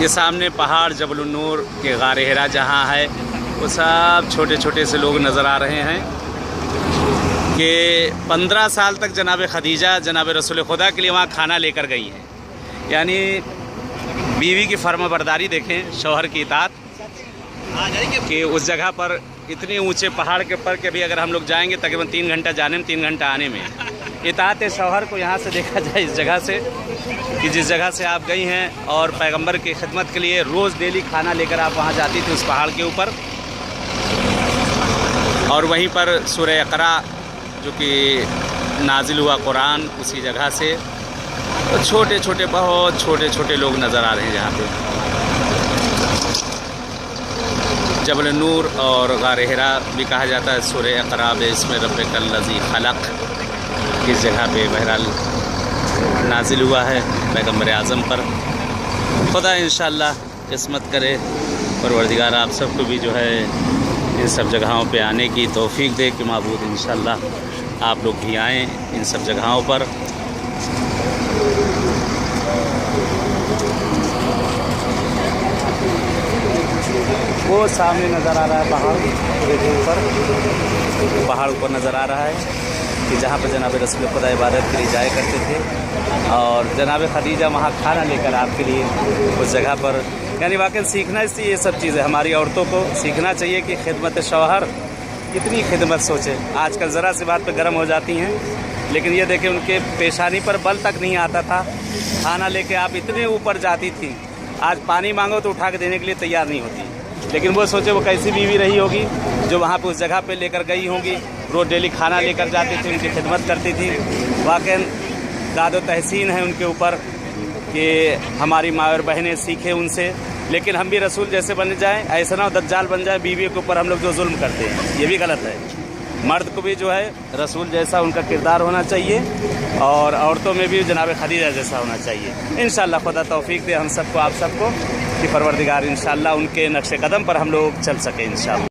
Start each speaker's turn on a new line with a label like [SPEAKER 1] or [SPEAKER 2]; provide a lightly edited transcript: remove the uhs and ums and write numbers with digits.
[SPEAKER 1] ये सामने पहाड़ जबल नूर के गार हिरा जहाँ है, वो सब छोटे छोटे से लोग नज़र आ रहे हैं कि 15 साल तक जनाब खदीजा जनाब रसूल खुदा के लिए वहाँ खाना लेकर गई हैं। यानी बीवी की फर्माबरदारी देखें, शौहर की इताअत, कि उस जगह पर इतने ऊंचे पहाड़ के ऊपर के भी अगर हम लोग जाएंगे तकरीबन 3 घंटा जाने में 3 घंटा आने में। इताअत शौहर को यहाँ से देखा जाए इस जगह से कि जिस जगह से आप गई हैं और पैगंबर की खिदमत के लिए रोज़ डेली खाना लेकर आप वहाँ जाती थी उस पहाड़ के ऊपर। और वहीं पर सूरह इक़रा जो कि नाजिल हुआ कुरान, उसी जगह से तो छोटे छोटे, बहुत छोटे छोटे लोग नज़र आ रहे हैं यहाँ पे। जबल नूर और गार हिरा भी कहा जाता है। सूरह इक़रा बिस्मि रब्बिकल लज़ी खलक़ किस जगह पे बहरहाल नाजिल हुआ है पैगंबर आज़म पर। खुदा इंशाअल्लाह किस्मत करे, परवरदिगार आप सबको भी जो है इन सब जगहों पे आने की तौफ़ीक दे कि माबूद इंशाअल्लाह आप लोग भी आएँ इन सब जगहों पर। वो सामने नज़र आ रहा है पहाड़, देखिए ऊपर पहाड़ ऊपर नज़र आ रहा है कि जहाँ पर जनाब रसूल खुदा इबादत के लिए जाया करते थे और जनाब खदीजा वहाँ खाना लेकर आपके लिए उस जगह पर। यानी वाकई सीखना इसलिए ये सब चीज़ें हमारी औरतों को सीखना चाहिए कि खिदमत शौहर कितनी खिदमत सोचे। आजकल ज़रा सी बात पे गर्म हो जाती हैं, लेकिन ये देखें उनके पेशानी पर बल तक नहीं आता था। खाना लेके आप इतने ऊपर जाती थी, आज पानी मांगो तो उठा के देने के लिए तैयार नहीं होती। लेकिन वो सोचे वो कैसी बीवी रही होगी जो वहाँ पे उस जगह पे लेकर गई होंगी, रोज़ डेली खाना लेकर जाती थी, उनकी खिदमत करती थी। वाकई दाद तहसीन है उनके ऊपर कि हमारी माँ और बहनें सीखें उनसे। लेकिन हम भी रसूल जैसे बन जाएं, ऐसा ना हो दज्जाल बन जाए बीवी के ऊपर हम लोग जो जुल्म करते हैं, ये भी गलत है। मर्द को भी जो है रसूल जैसा उनका किरदार होना चाहिए और औरतों में भी जनाब खदीजा जैसा होना चाहिए। इंशाअल्लाह खुदा तौफीक दे हम सबको, आप सबको कि परवरदिगार इंशाअल्लाह उनके नक्शे कदम पर हम लोग चल सकें इंशाअल्लाह।